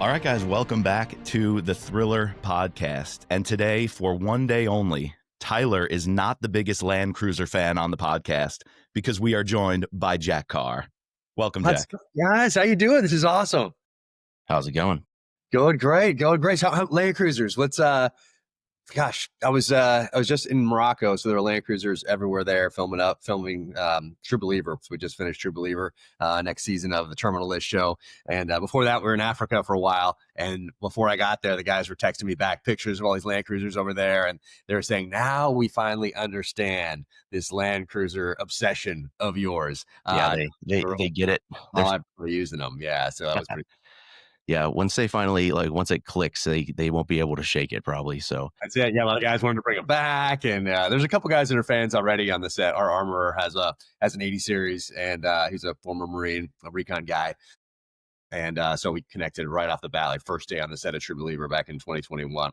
All right, guys, welcome back to the Thriller Podcast. And today, for one day only, Tyler is not the biggest Land Cruiser fan on the podcast because we are joined by Jack Carr. Welcome, Jack. Guys, how you doing? This is awesome. How's it going? Going great. So how Land Cruisers, what's gosh, I was just in Morocco, so there were Land Cruisers everywhere there filming True Believer. So we just finished True Believer, next season of the Terminal List show. And before that, we were in Africa for a while. And before I got there, the guys were texting me back pictures of all these Land Cruisers over there. And they were saying, now we finally understand this Land Cruiser obsession of yours. Yeah, they get it. I'm using them. Yeah, so that was pretty Yeah, once it clicks, they won't be able to shake it probably. So that's it. Yeah, a lot of guys wanted to bring it back, and there's a couple guys that are fans already on the set. Our armorer has an 80 series, and he's a former Marine, a recon guy, and so we connected right off the bat, like first day on the set of True Believer back in 2021.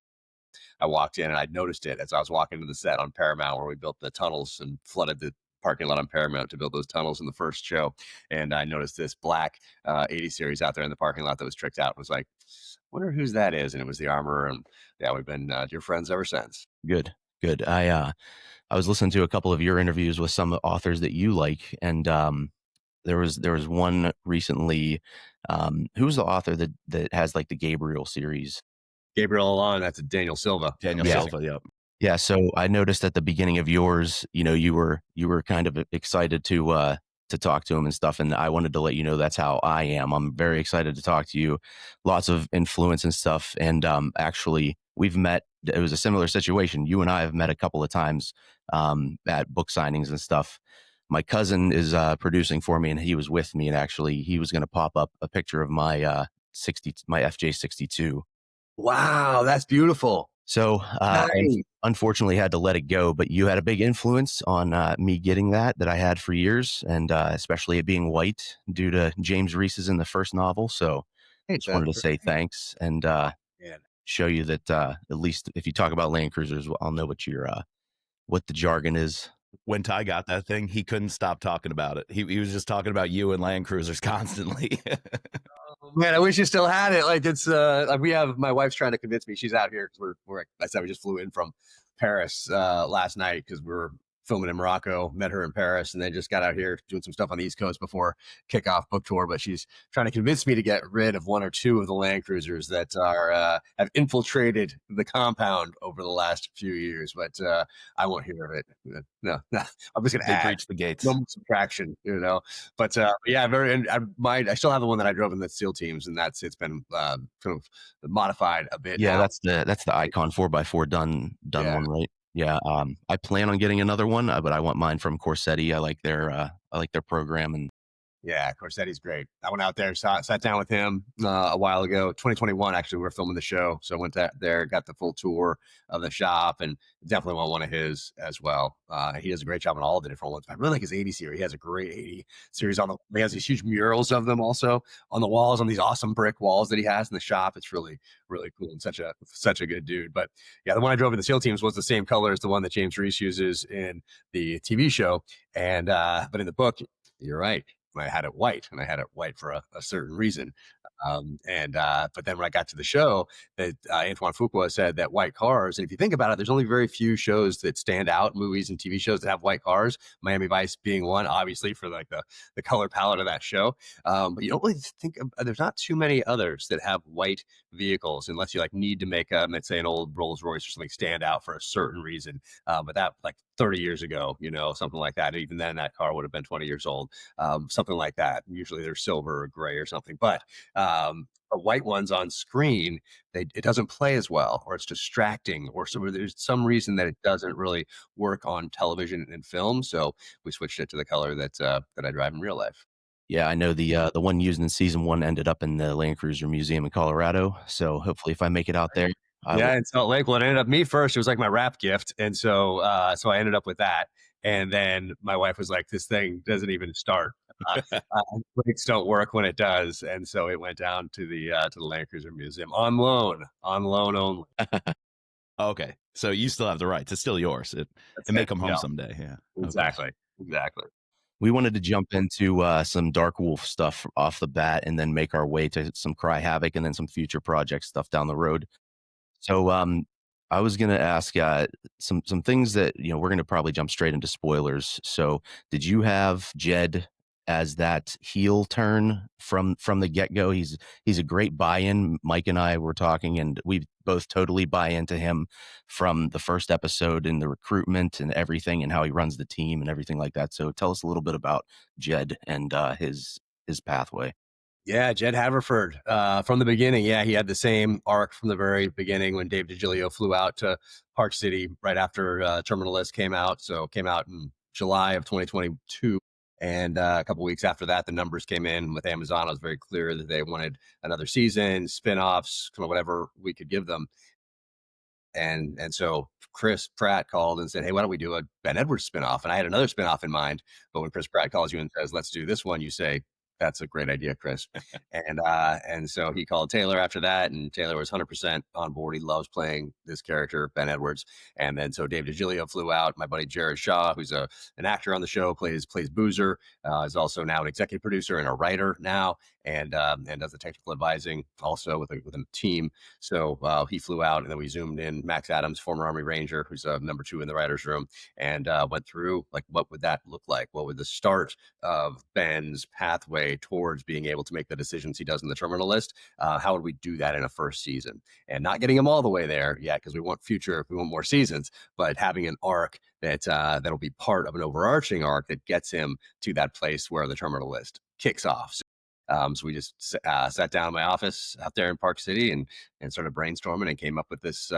I walked in and I noticed it as I was walking to the set on Paramount, where we built the tunnels and flooded the parking lot on Paramount to build those tunnels in the first show. And I noticed this black 80 series out there in the parking lot that was tricked out. I was like, wonder whose that is. And it was the armorer. And yeah, we've been dear friends ever since. Good. I was listening to a couple of your interviews with some authors that you like, and there was one recently. Who was the author that has like the Gabriel series? Gabriel Alon, that's a Daniel Silva. Silva, yep. Yeah, so I noticed at the beginning of yours, you were kind of excited to talk to him and stuff, and I wanted to let you know that's how I am. I'm very excited to talk to you. Lots of influence and stuff, and actually we've met. It was a similar situation. You and I have met a couple of times at book signings and stuff. My cousin is producing for me, and he was with me, and actually he was going to pop up a picture of my my FJ62. Wow, that's beautiful. So I unfortunately had to let it go, but you had a big influence on me getting that I had for years, and especially it being white due to James Reese's in the first novel. So I just wanted to say thanks and show you that at least if you talk about Land Cruisers, I'll know what the jargon is. When Ty got that thing, he couldn't stop talking about it. He was just talking about you and Land Cruisers constantly. Man, I wish you still had it. Like it's like my wife's trying to convince me. She's out here because we just flew in from Paris last night because we were filming in Morocco, met her in Paris, and then just got out here doing some stuff on the East Coast before kickoff book tour. But she's trying to convince me to get rid of one or two of the Land Cruisers that have infiltrated the compound over the last few years. But I won't hear of it. No. I'm just going to add. Breach the gates. No subtraction, But yeah, I still have the one that I drove in the SEAL teams, and it's been kind of modified a bit. Yeah, now. that's the Icon 4x4 done one, right? Yeah, I plan on getting another one, but I want mine from Corsetti. I like their program, and yeah, Corsetti's great. I went out there, sat down with him a while ago, 2021. Actually, we were filming the show, so I went there, got the full tour of the shop, and definitely want one of his as well. He does a great job on all the different ones. I really like his 80 series. He has a great 80 series he has these huge murals of them also on the walls, on these awesome brick walls that he has in the shop. It's really, really cool and such a good dude. But yeah, the one I drove in the SEAL teams was the same color as the one that James Reese uses in the TV show. And but in the book, you're right. I had it white, and I had it white for a certain reason. But then when I got to the show, that Antoine Fuqua said that white cars, and if you think about it, there's only very few shows that stand out, movies and TV shows that have white cars. Miami Vice being one, obviously, for like the color palette of that show. But you don't really think there's not too many others that have white vehicles, unless you like need to make let's say an old Rolls Royce or something stand out for a certain reason. But that like 30 years ago, something like that. Even then, that car would have been 20 years old, something like that. Usually they're silver or gray or something. But the white ones on screen, it doesn't play as well, or it's distracting, or there's some reason that it doesn't really work on television and film. So we switched it to the color that I drive in real life. Yeah, I know the one used in season 1 ended up in the Land Cruiser Museum in Colorado. So hopefully, if I make it out there, in Salt Lake. Well, it ended up me first. It was like my wrap gift, and so I ended up with that. And then my wife was like, "This thing doesn't even start. Brakes don't work when it does." And so it went down to the Land Cruiser Museum on loan only. Okay, so you still have the rights. It's still yours. It may come home someday. Yeah, exactly. We wanted to jump into some Dark Wolf stuff off the bat, and then make our way to some Cry Havoc, and then some future project stuff down the road. So, I was gonna ask, some things that, we're gonna probably jump straight into spoilers. So, did you have Jed as that heel turn from the get-go? He's a great buy-in. Mike and I were talking, and we both totally buy into him from the first episode in the recruitment and everything, and how he runs the team and everything like that. So, tell us a little bit about Jed and his pathway. Yeah, Jed Haverford, from the beginning. Yeah, he had the same arc from the very beginning when Dave DiGilio flew out to Park City right after Terminal List came out. So it came out in July of 2022. And a couple weeks after that, the numbers came in with Amazon. It was very clear that they wanted another season, spinoffs, kind of whatever we could give them. And so Chris Pratt called and said, "Hey, why don't we do a Ben Edwards spinoff?" And I had another spinoff in mind, but when Chris Pratt calls you and says, "Let's do this one," you say, "That's a great idea, Chris." And so he called Taylor after that, and Taylor was 100% on board. He loves playing this character, Ben Edwards. And then so Dave DiGilio flew out. My buddy Jared Shaw, who's an actor on the show, plays Boozer, is also now an executive producer and a writer now, and does the technical advising also with a team. So he flew out, and then we zoomed in Max Adams, former Army Ranger, who's number 2 in the writers' room, and went through like what would that look like? What would the start of Ben's pathway towards being able to make the decisions he does in the Terminal List? How would we do that in a first season? And not getting him all the way there yet, because we want more seasons, but having an arc that'll be part of an overarching arc that gets him to that place where the Terminal List kicks off. So we just sat down in my office out there in Park City and started brainstorming and came up with this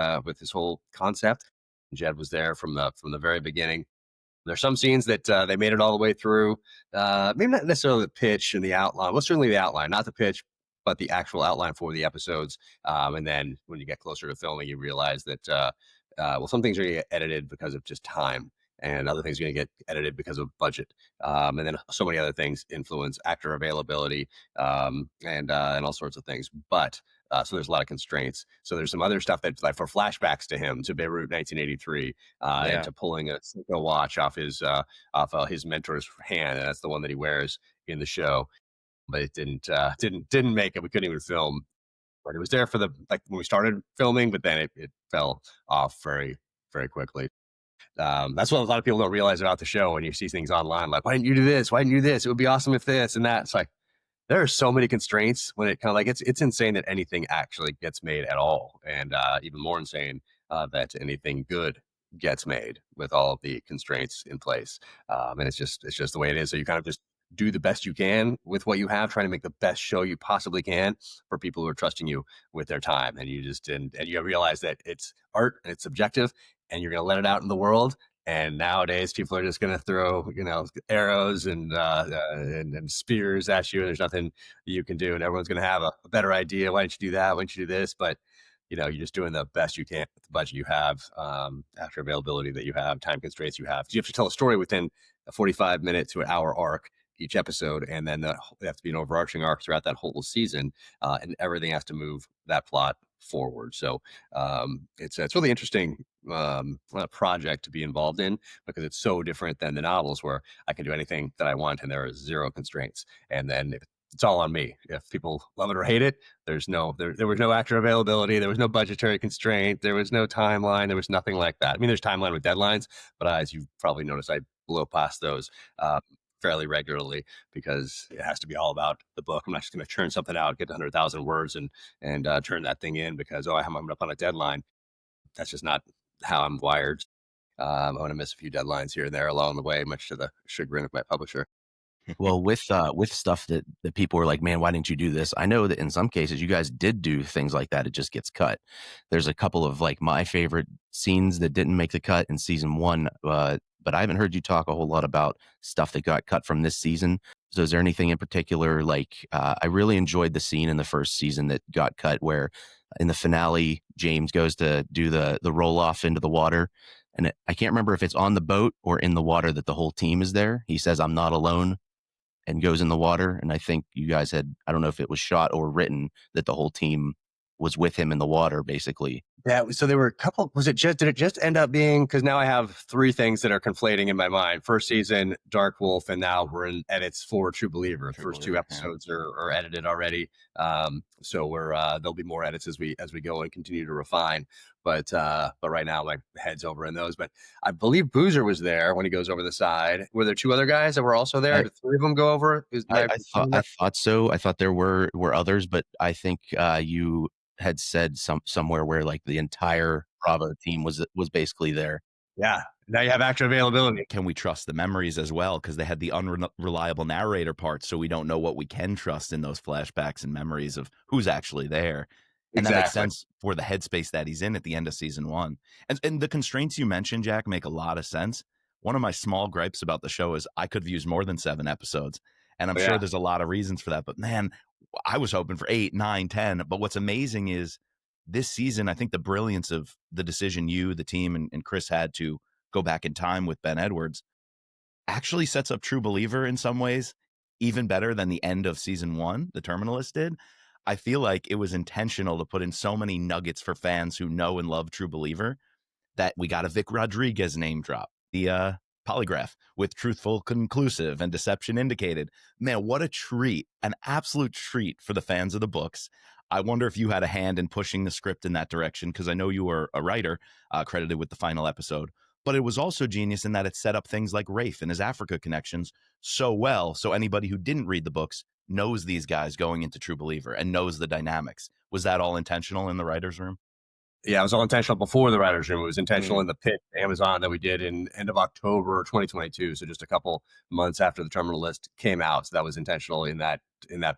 whole concept. Jed was there from the very beginning. There's some scenes that they made it all the way through. Maybe not necessarily the pitch and the outline. Well, certainly the outline, not the pitch, but the actual outline for the episodes. And then when you get closer to filming, you realize that some things are going to get edited because of just time, and other things are going to get edited because of budget. And then so many other things influence actor availability, and all sorts of things. But so there's a lot of constraints. So there's some other stuff that's like for flashbacks to him to Beirut 1983, Yeah. and to pulling a Seiko watch off his mentor's hand, and that's the one that he wears in the show. But it didn't make it. We couldn't even film. But it was there for the like when we started filming, but then it fell off very very quickly. That's what a lot of people don't realize about the show when you see things online, like, why didn't you do this? Why didn't you do this? It would be awesome if this and that. It's like, there are so many constraints when it kind of like, it's insane that anything actually gets made at all. And even more insane that anything good gets made with all of the constraints in place. And it's just the way it is. So you kind of just do the best you can with what you have, trying to make the best show you possibly can for people who are trusting you with their time. And you just didn't, and you realize that it's art and it's subjective, and you're going to let it out in the world. And nowadays, people are just going to throw, arrows and spears at you, and there's nothing you can do. And everyone's going to have a better idea. Why didn't you do that? Why didn't you do this? But you're just doing the best you can with the budget you have, after availability that you have, time constraints you have. 'Cause you have to tell a story within a 45-minute to an hour arc each episode, and then there have to be an overarching arc throughout that whole season, and everything has to move that plot forward. So it's really interesting project to be involved in, because it's so different than the novels where I can do anything that I want and there are zero constraints. And then it's all on me. If people love it or hate it, there was no actor availability, there was no budgetary constraint, there was no timeline, there was nothing like that. I mean, there's timeline with deadlines, but as you've probably noticed, I blow past those fairly regularly, because it has to be all about the book. I'm not just going to churn something out, get 100,000 words, and turn that thing in because I'm up on a deadline. That's just not how I'm wired. I want to miss a few deadlines here and there along the way, much to the chagrin of my publisher. Well, with stuff that people were like, "Man, why didn't you do this?" I know that in some cases you guys did do things like that. It just gets cut. There's a couple of like my favorite scenes that didn't make the cut in season 1, but I haven't heard you talk a whole lot about stuff that got cut from this season. So is there anything in particular? Like, I really enjoyed the scene in the first season that got cut, where in the finale James goes to do the roll off into the water, and I can't remember if it's on the boat or in the water that the whole team is there. He says, "I'm not alone," and goes in the water. And I think you guys I don't know if it was shot or written that the whole team was with him in the water, basically. Yeah, so there were a couple. Did it just end up being? Because now I have three things that are conflating in my mind. First season, Dark Wolf, and now we're in edits for True Believer. The True first two Believer, yeah. episodes are edited already. So we're there'll be more edits as we go and continue to refine. But right now my head's over in those. But I believe Boozer was there when he goes over the side. Were there two other guys that were also there? Did three of them go over? I thought so. I thought there were others, but I think you had said somewhere where like the entire Bravo team was basically there. Yeah. Now you have extra availability. Can we trust the memories as well? Because they had the unreliable narrator part, so we don't know what we can trust in those flashbacks and memories of who's actually there. And that makes sense for the headspace that he's in at the end of season 1. And the constraints you mentioned, Jack, make a lot of sense. One of my small gripes about the show is I could have used more than 7 episodes. And I'm sure there's a lot of reasons for that. But man, I was hoping for 8, 9, 10. But what's amazing is this season, I think the brilliance of the decision you, the team, and Chris had to go back in time with Ben Edwards actually sets up True Believer in some ways even better than the end of season 1, the Terminalist did. I feel like it was intentional to put in so many nuggets for fans who know and love True Believer that we got a Vic Rodriguez name drop. The polygraph with truthful, conclusive, and deception indicated. Man, what a treat, an absolute treat for the fans of the books. I wonder if you had a hand in pushing the script in that direction, because I know you were a writer credited with the final episode. But it was also genius in that it set up things like Rafe and his Africa connections so well. So anybody who didn't read the books knows these guys going into True Believer and knows the dynamics. Was that all intentional in the writer's room? Yeah, it was all intentional before the writer's room. It was intentional in the pitch Amazon that we did in end of October 2022. So just a couple months after the Terminal List came out. So that was intentional in that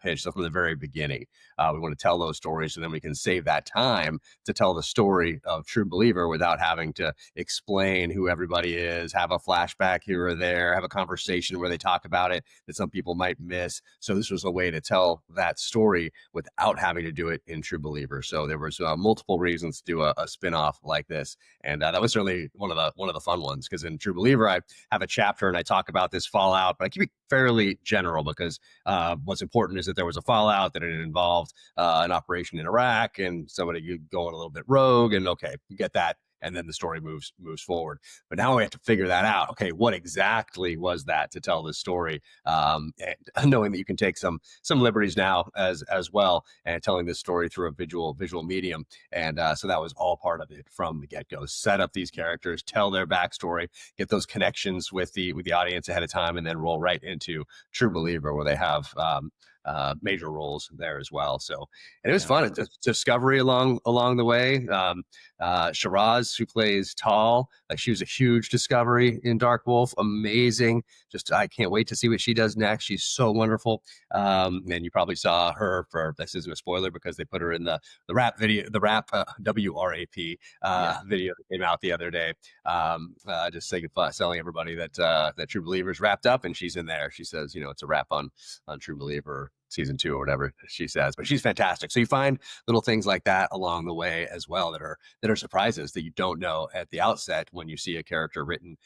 pitch. So from the very beginning, we want to tell those stories, so then we can save that time to tell the story of True Believer without having to explain who everybody is, have a flashback here or there, have a conversation where they talk about it that some people might miss. So this was a way to tell that story without having to do it in True Believer. So there was multiple reasons to do a spin-off like this, and that was certainly one of the fun ones, because in True Believer I have a chapter and I talk about this fallout, but I keep it fairly general because what's important is that there was a fallout, that it involved an operation in Iraq and somebody going a little bit rogue, and okay, you get that. And then the story moves forward. But now we have to figure that out. Okay, what exactly was that to tell this story? And knowing that you can take some liberties now as well, and telling this story through a visual medium. And so that was all part of it from the get-go. Set up these characters, tell their backstory, get those connections with the audience ahead of time, and then roll right into True Believer, where they have major roles there as well. So, and it was fun. It's discovery along the way. Shiraz, who plays Tall, like, she was a huge discovery in Dark Wolf. Amazing. Just, I can't wait to see what she does next. She's so wonderful. And you probably saw her this isn't a spoiler because they put her in the rap video, the rap WRAP video that came out the other day. Just telling everybody that True Believer's wrapped up, and she's in there. She says, it's a wrap on True Believer season 2 or whatever she says, but she's fantastic. So you find little things like that along the way as well that are surprises that you don't know at the outset when you see a character written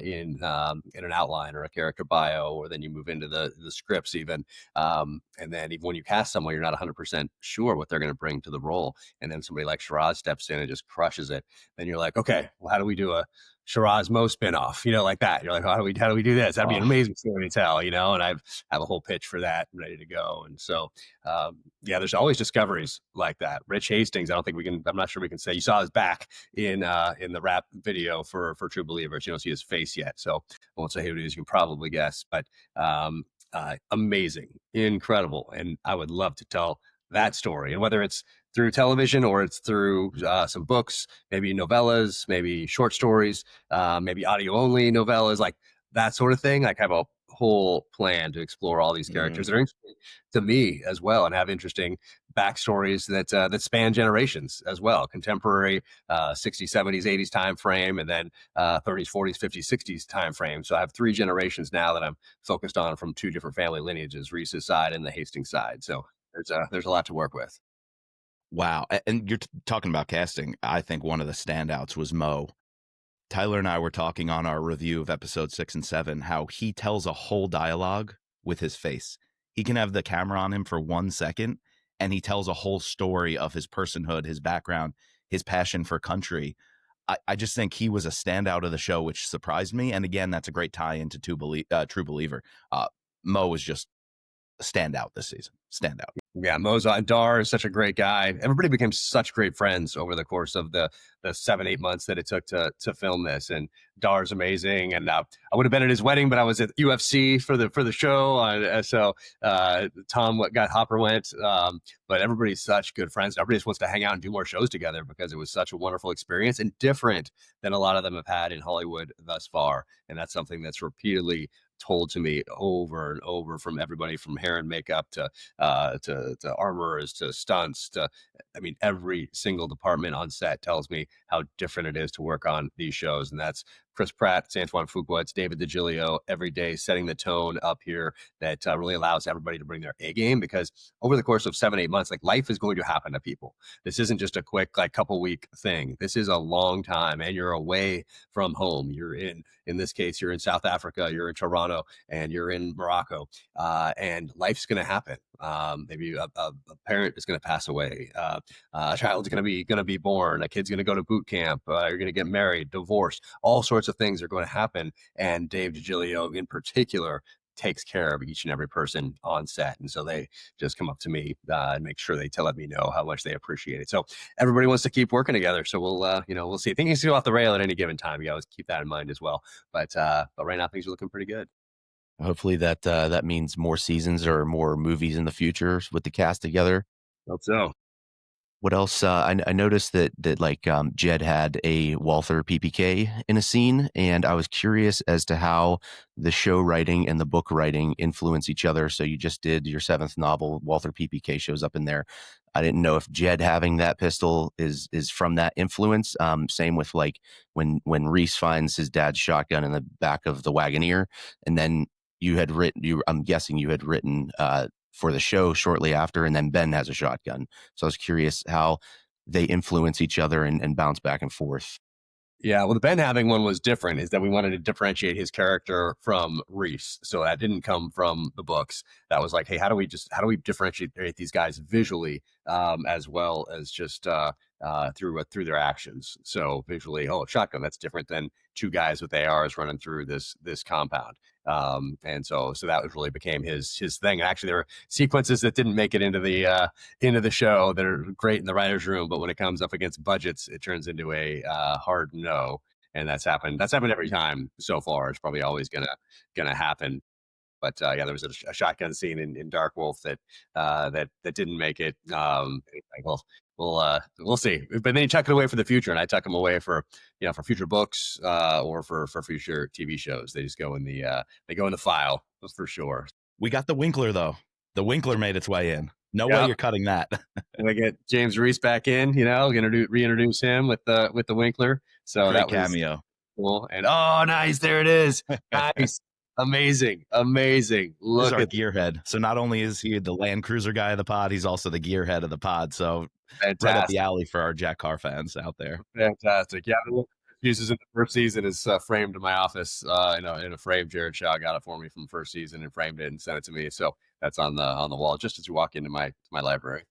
in an outline or a character bio, or then you move into the scripts even, and then even when you cast someone, you're not 100% sure what they're going to bring to the role, and then somebody like Shiraz steps in and just crushes it. Then you're like, okay, well, how do we do a Shiraz Mo spinoff, like that. You're like, how do we do this? That'd be an amazing story to tell, and I have a whole pitch for that ready to go. And so, there's always discoveries like that. Rich Hastings, I'm not sure we can say, you saw his back in the rap video for True Believers. You don't see his face yet, so I won't say who it is. You can probably guess, but amazing, incredible. And I would love to tell that story, and whether it's through television or it's through some books, maybe novellas, maybe short stories, maybe audio only novellas, like that sort of thing. Like, I have a whole plan to explore all these characters that are interesting to me as well, and have interesting backstories that span generations as well, contemporary 60s, 70s, 80s time frame, and then 30s, 40s, 50s, 60s time frame. So I have 3 generations now that I'm focused on from 2 different family lineages, Reese's side and the Hastings side. So there's a lot to work with. Wow. And you're talking about casting. I think one of the standouts was Mo. Tyler and I were talking on our review of episodes 6 and 7, how he tells a whole dialogue with his face. He can have the camera on him for 1 second, and he tells a whole story of his personhood, his background. his passion for country. I just think he was a standout of the show, which surprised me. And again, that's a great tie into True Believer. Mo was just a standout this season. Standout. Yeah, Mozart and Dar is such a great guy. Everybody became such great friends over the course of the 7-8 months that it took to film this. And Dar's amazing. And I would have been at his wedding, but I was at UFC for the show. So Tom Hopper went. But everybody's such good friends. Everybody just wants to hang out and do more shows together because it was such a wonderful experience and different than a lot of them have had in Hollywood thus far. And that's something that's repeatedly told to me over and over from everybody from hair and makeup to armorers to stunts to, I mean, every single department on set tells me how different it is to work on these shows. And that's Chris Pratt, it's Antoine Fuqua, it's David DiGilio, every day setting the tone up here that really allows everybody to bring their A game, because over the course of 7-8 months, like, life is going to happen to people. This isn't just a quick, like, couple week thing. This is a long time, and you're away from home. You're in this case, you're in South Africa, you're in Toronto, and you're in Morocco, and life's going to happen. Maybe a parent is going to pass away. A child's going to be born. A kid's going to go to boot camp. You're going to get married, divorced. All sorts of things are going to happen. And Dave DiGilio, in particular, takes care of each and every person on set. And so they just come up to me and make sure they let me know how much they appreciate it. So everybody wants to keep working together. So we'll see. Things can go off the rail at any given time. You always keep that in mind as well. But right now things are looking pretty good. Hopefully that means more seasons or more movies in the future with the cast together. Hope so. What else? I noticed that Jed had a Walther PPK in a scene, and I was curious as to how the show writing and the book writing influence each other. So you just did your 7th novel, Walther PPK shows up in there. I didn't know if Jed having that pistol is from that influence. Same with like when Reese finds his dad's shotgun in the back of the Wagoneer, and then I'm guessing you had written for the show shortly after, and then Ben has a shotgun. So I was curious how they influence each other and bounce back and forth. Yeah, well, the Ben having one was different, is that we wanted to differentiate his character from Reese. So that didn't come from the books. That was like, hey, how do we differentiate these guys visually, as well as just through their actions? So visually, a shotgun, that's different than 2 guys with ARs running through this compound. And so that really became his thing. And actually, there were sequences that didn't make it into the show that are great in the writer's room, but when it comes up against budgets, it turns into a hard no. And that's happened every time so far. It's probably always gonna happen. But yeah, there was a shotgun scene in Dark Wolf that didn't make it. We'll see. But then you tuck it away for the future, and I tuck them away for future books or for future TV shows. They just go in the file for sure. We got the Winkler though. The Winkler made its way in. No way you're cutting that. And I get James Reese back in. Reintroduce him with the Winkler. So great that cameo. Was cool. And nice, there it is. Nice. Amazing. Look at our gearhead. So not only is he the Land Cruiser guy of the pod, he's also the gearhead of the pod. So fantastic. Right up the alley for our Jack Carr fans out there. Fantastic. Yeah, the uses in the first season is framed in my office in a frame. Jared Shaw got it for me from the first season and framed it and sent it to me. So that's on the wall just as you walk into my library.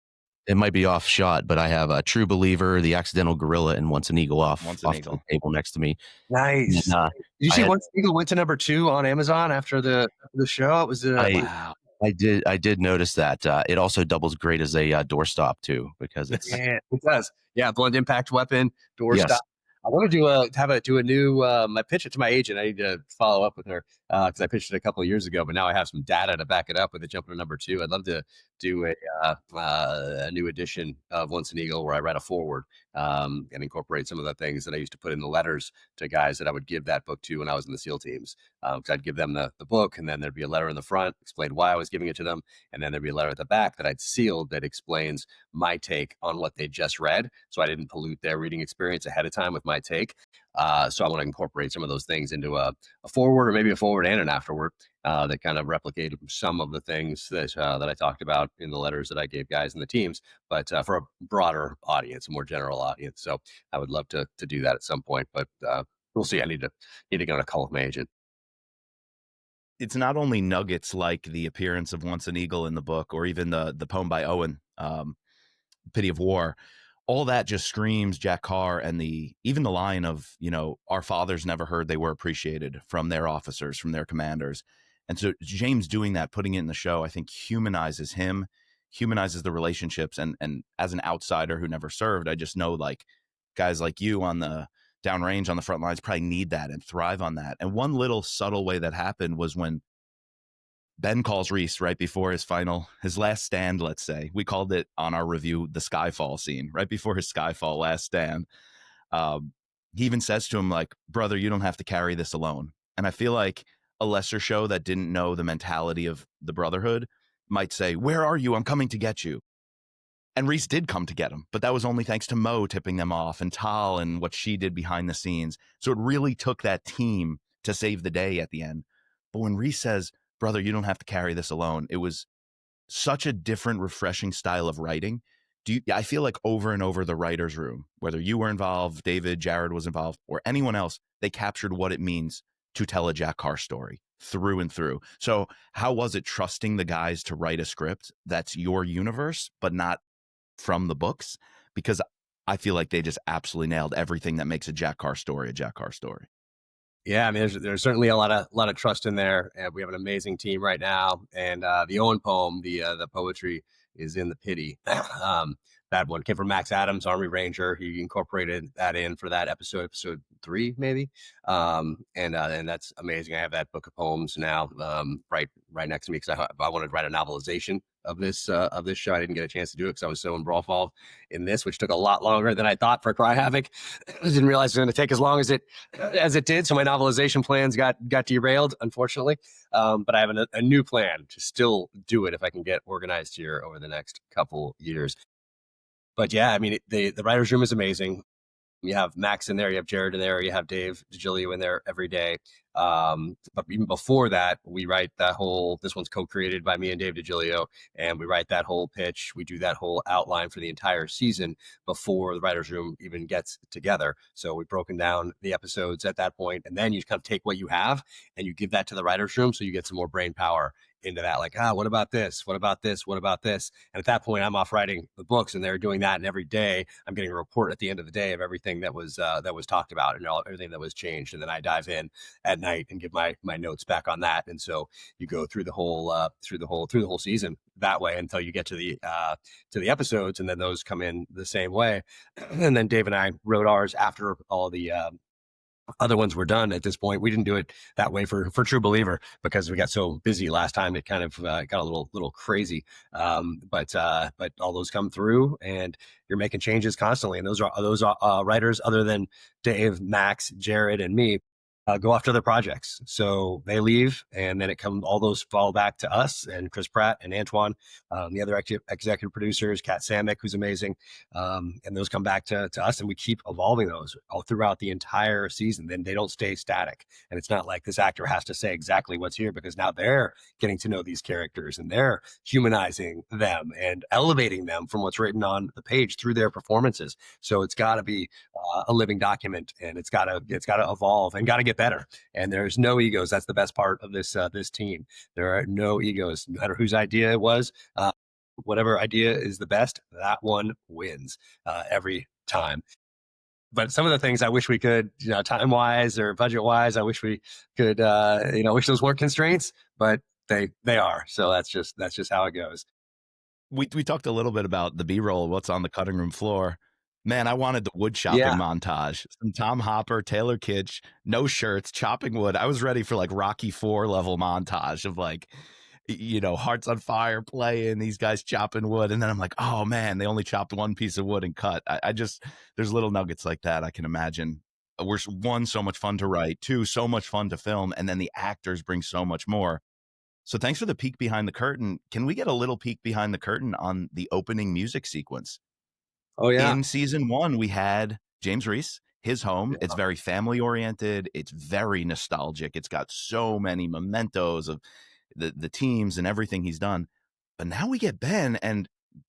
It might be off shot, but I have a True Believer, The Accidental Gorilla, and Once an Eagle off the table next to me. Nice. And, did you see Once an Eagle went to number 2 on Amazon after the show? It was wow. I did notice that. It also doubles great as a doorstop too, because it's it does. Yeah, blunt impact weapon, doorstop. Yes. I want to do a new. I pitched it to my agent. I need to follow up with her because I pitched it a couple of years ago, but now I have some data to back it up with it jumping to number 2. I'd love to do a new edition of Once an Eagle where I write a foreword and incorporate some of the things that I used to put in the letters to guys that I would give that book to when I was in the SEAL teams. Because I'd give them the book, and then there'd be a letter in the front, explain why I was giving it to them, and then there'd be a letter at the back that I'd sealed that explains my take on what they just read, so I didn't pollute their reading experience ahead of time with my take. So I want to incorporate some of those things into a forward, or maybe a forward and an afterward, that kind of replicate some of the things that I talked about in the letters that I gave guys in the teams, but for a broader audience, a more general audience. So I would love to do that at some point, but we'll see. I need to get on a call with my agent. It's not only nuggets like the appearance of Once an Eagle in the book, or even the poem by Owen, Pity of War. all that just screams Jack Carr, and even the line of, our fathers never heard they were appreciated from their officers, from their commanders. And so James doing that, putting it in the show, I think humanizes him, humanizes the relationships. And as an outsider who never served, I just know like guys like you on the downrange on the front lines probably need that and thrive on that. And one little subtle way that happened was when Ben calls Reese right before his last stand, let's say. We called it on our review the Skyfall scene, right before his Skyfall last stand. He even says to him, like, brother, you don't have to carry this alone. And I feel like a lesser show that didn't know the mentality of the brotherhood might say, where are you? I'm coming to get you. And Reese did come to get him, but that was only thanks to Mo tipping them off and Tal and what she did behind the scenes. So it really took that team to save the day at the end. But when Reese says, brother, you don't have to carry this alone, it was such a different, refreshing style of writing. I feel like over and over the writer's room, whether you were involved, David, Jared was involved, or anyone else, they captured what it means to tell a Jack Carr story through and through. So how was it trusting the guys to write a script that's your universe, but not from the books? Because I feel like they just absolutely nailed everything that makes a Jack Carr story a Jack Carr story. Yeah, I mean, there's certainly a lot of trust in there, and we have an amazing team right now. And the Owen poem, the poetry is in the pity. That one came from Max Adams, Army Ranger. He incorporated that in for that episode 3, maybe. And that's amazing. I have that book of poems now, right next to me, because I wanted to write a novelization of this show. I didn't get a chance to do it because I was so involved in this, which took a lot longer than I thought for Cry Havoc. I didn't realize it was going to take as long as it did. So my novelization plans got derailed, unfortunately. But I have a new plan to still do it if I can get organized here over the next couple years. But yeah, I mean, the writer's room is amazing. You have Max in there, you have Jared in there, you have Dave DiGilio in there every day. But even before that, we write this one's co-created by me and Dave DiGilio, and we write that whole pitch. We do that whole outline for the entire season before the writer's room even gets together. So we've broken down the episodes at that point, and then you kind of take what you have and you give that to the writer's room so you get some more brain power into that. Like, what about this? What about this? What about this? And at that point, I'm off writing the books, and they're doing that. And every day, I'm getting a report at the end of the day of everything that was talked about and everything that was changed. And then I dive in at night and give my notes back on that. And so you go through the whole season that way until you get to the episodes, and then those come in the same way. And then Dave and I wrote ours after all the other ones were done. At this point, we didn't do it that way for True Believer because we got so busy last time. It kind of got a little crazy. But all those come through, and you're making changes constantly. And those writers, other than Dave, Max, Jared, and me, go off to other projects. So they leave, and then all those fall back to us and Chris Pratt and Antoine, the other executive producers, Kat Samick, who's amazing. And those come back to us, and we keep evolving those all throughout the entire season. Then they don't stay static. And it's not like this actor has to say exactly what's here, because now they're getting to know these characters and they're humanizing them and elevating them from what's written on the page through their performances. So it's got to be a living document, and it's got to evolve and got to get better. And there's no egos. That's the best part of this team. There are no egos, no matter whose idea it was. Whatever idea is the best, that one wins every time. But some of the things I wish we could, time wise or budget wise, I wish we could, wish those weren't constraints, but they are. So that's just how it goes. We talked a little bit about the B-roll, what's on the cutting room floor. Man, I wanted the wood chopping montage. Some Tom Hopper, Taylor Kitsch, no shirts, chopping wood. I was ready for like Rocky IV level montage of like, Hearts on Fire playing, these guys chopping wood. And then I'm like, oh man, they only chopped one piece of wood and cut. There's little nuggets like that I can imagine. We're one, so much fun to write. Two, so much fun to film. And then the actors bring so much more. So thanks for the peek behind the curtain. Can we get a little peek behind the curtain on the opening music sequence? Oh, yeah. In season 1, we had James Reese, his home. Yeah. It's very family oriented. It's very nostalgic. It's got so many mementos of the teams and everything he's done. But now we get Ben, and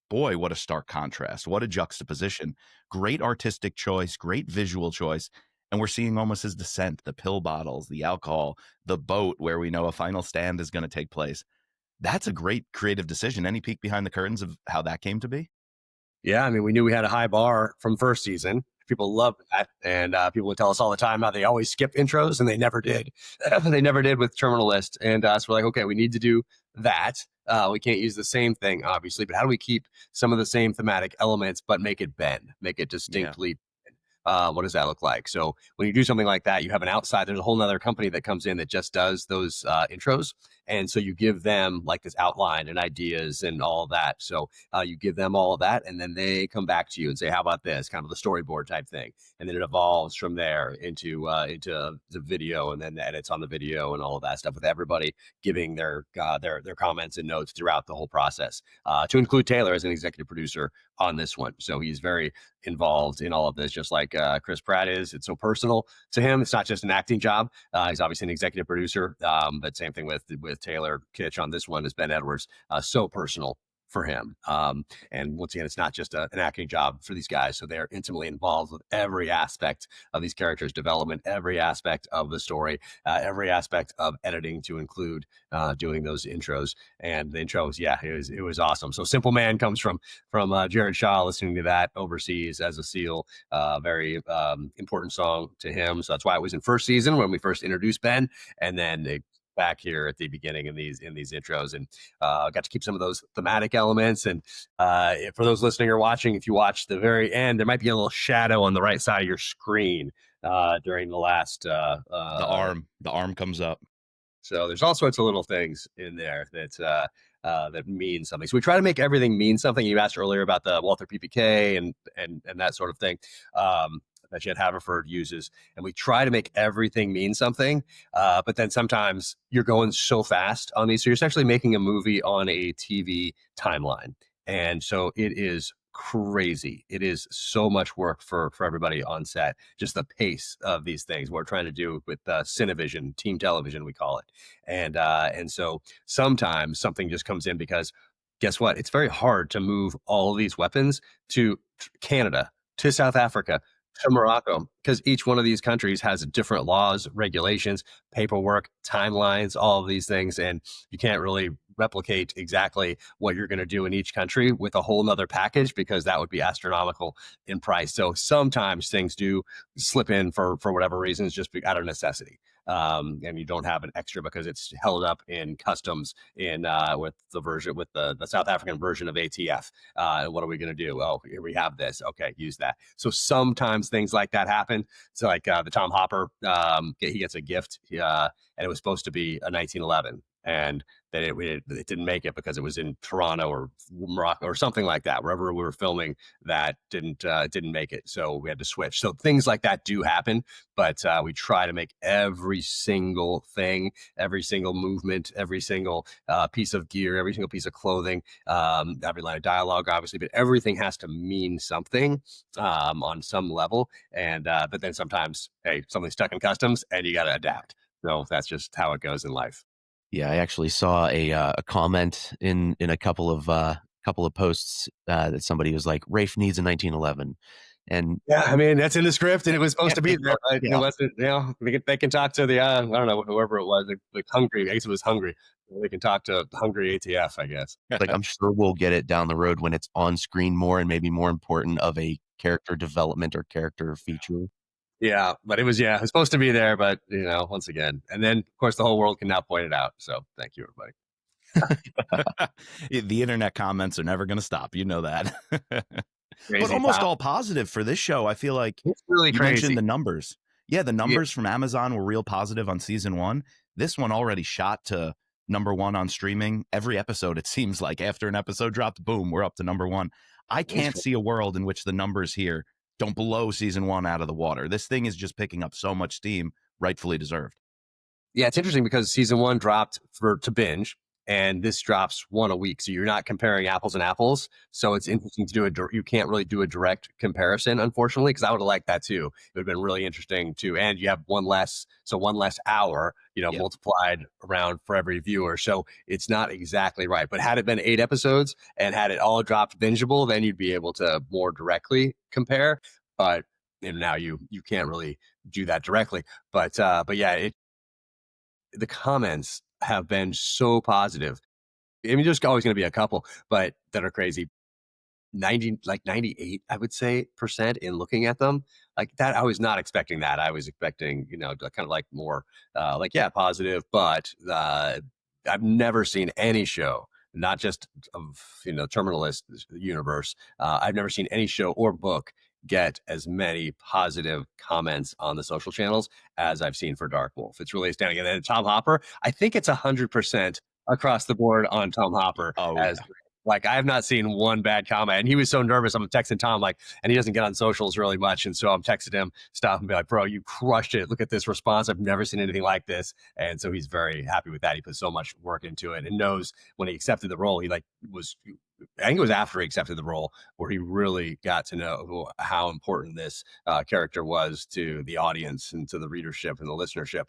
boy, what a stark contrast. What a juxtaposition. Great artistic choice, great visual choice. And we're seeing almost his descent, the pill bottles, the alcohol, the boat where we know a final stand is going to take place. That's a great creative decision. Any peek behind the curtains of how that came to be? Yeah, I mean, we knew we had a high bar from first season. People loved that, and people would tell us all the time how they always skip intros, and they never did. They never did with Terminal List, and so we're like, okay, we need to do that. We can't use the same thing, obviously, but how do we keep some of the same thematic elements, but make it bend, make it distinctly? What does that look like? So when you do something like that, you have an outside, there's a whole nother company that comes in that just does those intros. And so you give them like this outline and ideas and all of that. So you give them all of that, and then they come back to you and say, how about this? Kind of the storyboard type thing. And then it evolves from there into the video, and then the edits on the video and all of that stuff, with everybody giving their comments and notes throughout the whole process, to include Taylor as an executive producer on this one. So he's very involved in all of this, just like Chris Pratt is. It's so personal to him. It's not just an acting job. He's obviously an executive producer, but same thing with Taylor Kitsch on this one is Ben Edwards. So personal for him. And once again, it's not just an acting job for these guys. So they're intimately involved with every aspect of these characters' development, every aspect of the story, every aspect of editing, to include doing those intros. And the intros, yeah, it was awesome. So Simple Man comes from Jared Shaw, listening to that overseas as a SEAL. Very important song to him. So that's why it was in first season when we first introduced Ben, and then they back here at the beginning in these intros, and got to keep some of those thematic elements. And for those listening or watching, if you watch the very end, there might be a little shadow on the right side of your screen during the last the arm comes up. So there's all sorts of little things in there that that mean something. So we try to make everything mean something. You asked earlier about the Walther PPK and that sort of thing. That Jet Haverford uses, and we try to make everything mean something. But then sometimes you're going so fast on these, so you're essentially making a movie on a TV timeline, and so it is crazy. It is so much work for everybody on set. Just the pace of these things we're trying to do with Cinevision, team television, we call it, and so sometimes something just comes in because guess what? It's very hard to move all of these weapons to Canada, to South Africa, to Morocco, because each one of these countries has different laws, regulations, paperwork, timelines, all of these things. And you can't really replicate exactly what you're going to do in each country with a whole nother package, because that would be astronomical in price. So sometimes things do slip in for whatever reasons, just out of necessity. And you don't have an extra because it's held up in customs in with the South African version of ATF. What are we going to do? Oh, here we have this. Okay, use that. So sometimes things like that happen. So like the Tom Hopper, he gets a gift, and it was supposed to be a 1911, and then it didn't make it because it was in Toronto or Morocco or something like that. Wherever we were filming, that didn't make it, so we had to switch. So things like that do happen, but we try to make every single thing, every single movement, every single piece of gear, every single piece of clothing, every line of dialogue, obviously, but everything has to mean something on some level. And but then sometimes, hey, something's stuck in customs, and you got to adapt. So that's just how it goes in life. Yeah, I actually saw a comment in a couple of posts that somebody was like, Rafe needs a 1911, and yeah, I mean that's in the script, and it was supposed to be there. But yeah. It wasn't. You know, they can talk to the I don't know, whoever it was, like Hungry. I guess it was Hungry. They can talk to Hungry ATF, I guess. Like, I'm sure we'll get it down the road when it's on screen more, and maybe more important of a character development or character feature. Yeah, but it was supposed to be there, but once again, and then of course the whole world can now point it out. So thank you, everybody. The internet comments are never going to stop. You know that. Crazy but almost pop. all positive for this show. I feel like It's really you crazy. mentioned the numbers. Yeah, the numbers from Amazon were real positive on season 1. This one already shot to number 1 on streaming. Every episode, it seems like after an episode dropped, boom, we're up to number 1. I can't see a world in which the numbers here don't blow season 1 out of the water. This thing is just picking up so much steam, rightfully deserved. Yeah, it's interesting because season 1 dropped to binge, and this drops 1 a week. So you're not comparing apples and apples. So it's interesting to do you can't really do a direct comparison, unfortunately, because I would have liked that too. It would have been really interesting too. And you have one less hour, multiplied around for every viewer. So it's not exactly right. But had it been 8 episodes and had it all dropped bingeable, then you'd be able to more directly compare. But now you can't really do that directly. But yeah, the comments have been so positive. I mean, there's always going to be a couple, but that are crazy. 98, I would say, % in looking at them like that. I was not expecting that. I was expecting, kind of like more positive, but I've never seen any show, not just of, Terminalist universe. I've never seen any show or book get as many positive comments on the social channels as I've seen for Dark Wolf. It's really astounding. And then Tom Hopper, I think it's 100% across the board on Tom Hopper. Oh, as yeah. Like, I have not seen one bad comment. And he was so nervous. I'm texting Tom, and he doesn't get on socials really much. And so I'm texting him, stop and be like, bro, you crushed it. Look at this response. I've never seen anything like this. And so he's very happy with that. He put so much work into it and knows when he accepted the role, I think it was after he accepted the role where he really got to know how important this character was to the audience and to the readership and the listenership.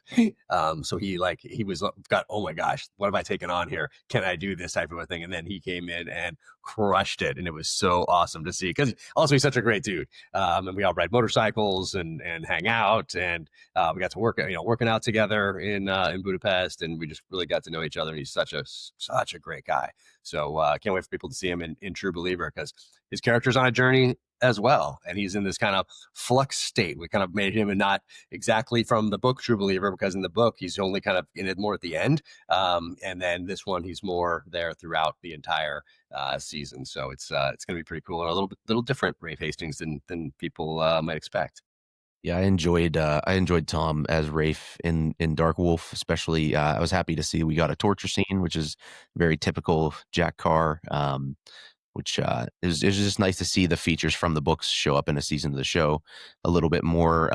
So he was oh my gosh, what have I taken on here? Can I do this type of a thing? And then he came in and crushed it. And it was so awesome to see, because also he's such a great dude. And we all ride motorcycles and hang out. And we got to working out together in Budapest. And we just really got to know each other. And he's such a great guy. So I can't wait for people to see him in True Believer, because his character's on a journey as well. And he's in this kind of flux state. We kind of made him, and not exactly from the book True Believer, because in the book, he's only kind of in it more at the end. And then this one, he's more there throughout the entire season. So it's going to be pretty cool, and a little different Rafe Hastings than people might expect. Yeah, I enjoyed Tom as Rafe in Dark Wolf, especially. I was happy to see we got a torture scene, which is very typical Jack Carr. Which is just nice to see the features from the books show up in a season of the show a little bit more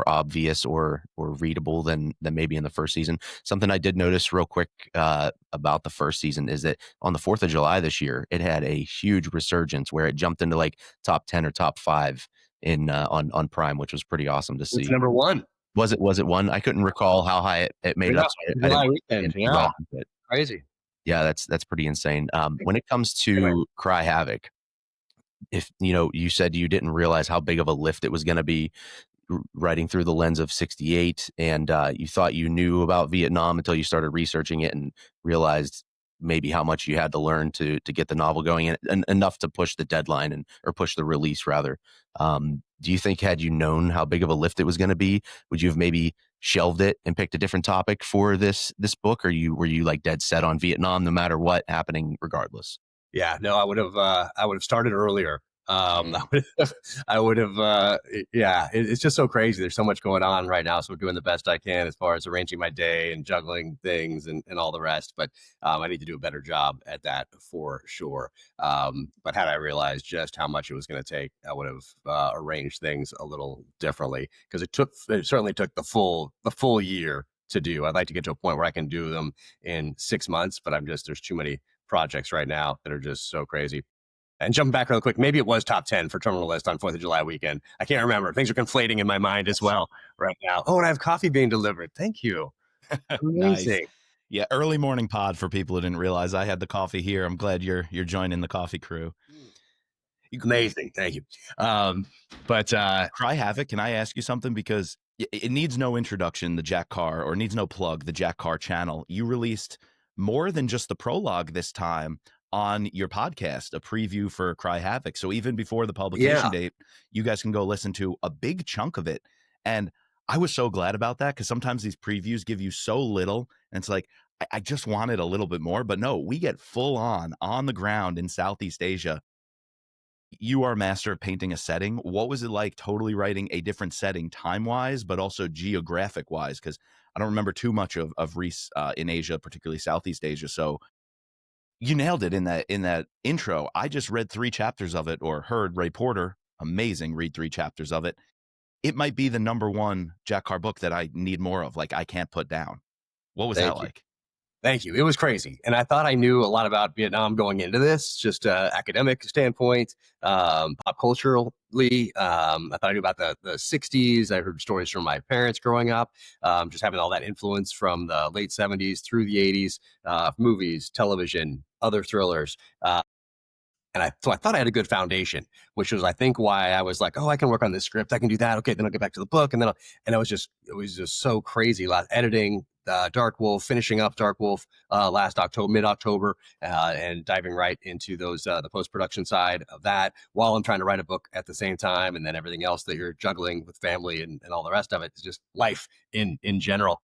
obvious or readable than maybe in the first season. Something I did notice real quick about the first season is that on the 4th of July this year, it had a huge resurgence where it jumped into like top 10 or top 5 in on Prime, which was pretty awesome to see. It's number 1. Was it one? I couldn't recall how high it made it up. July weekend. Yeah, crazy. Yeah, that's pretty insane. When it comes to Cry Havoc, if you said you didn't realize how big of a lift it was going to be writing through the lens of 68, and you thought you knew about Vietnam until you started researching it and realized maybe how much you had to learn to get the novel going, and enough to push the deadline or push the release rather. Do you think, had you known how big of a lift it was going to be, would you have maybe shelved it and picked a different topic for this book, or were you like dead set on Vietnam no matter what happening regardless? Yeah, no, I would have started earlier. I would have, it's just so crazy. There's so much going on right now. So I'm doing the best I can as far as arranging my day and juggling things and all the rest. But I need to do a better job at that for sure. But had I realized just how much it was going to take, I would have arranged things a little differently, because it certainly took the full year to do. I'd like to get to a point where I can do them in 6 months, but there's too many projects right now that are just so crazy. And jumping back real quick, maybe it was top 10 for Terminal List on 4th of July weekend. I can't remember. Things are conflating in my mind as well right now. Oh, and I have coffee being delivered. Thank you. Amazing. Nice. Yeah, early morning pod for people who didn't realize I had the coffee here. I'm glad you're joining the coffee crew. Amazing. Thank you. But Cry Havoc, can I ask you something? Because it needs no introduction, the Jack Carr, or needs no plug, the Jack Carr channel. You released more than just the prologue this time on your podcast, a preview for Cry Havoc. So even before the publication date, you guys can go listen to a big chunk of it. And I was so glad about that, because sometimes these previews give you so little, and it's like, I just wanted a little bit more. But no, we get full on the ground in Southeast Asia. You are a master of painting a setting. What was it like totally writing a different setting time-wise, but also geographic-wise? Because I don't remember too much of Reese in Asia, particularly Southeast Asia. So you nailed it in that intro. I just read 3 chapters of it, or heard Ray Porter, amazing, read 3 chapters of it. It might be the number 1 Jack Carr book that I need more of. Like, I can't put down. What was that like? Thank you. It was crazy. And I thought I knew a lot about Vietnam going into this, just academic standpoint, pop culturally. I thought I knew about the 60s. I heard stories from my parents growing up, just having all that influence from the late 70s through the 80s, movies, television, other thrillers. And I thought I had a good foundation, which was, I think, why I was like, oh, I can work on this script. I can do that. Okay, then I'll get back to the book. And then it was just so crazy. A lot of editing, Dark Wolf, finishing up Dark Wolf mid-October, and diving right into those the post-production side of that while I'm trying to write a book at the same time, and then everything else that you're juggling with family and all the rest of it is just life in general.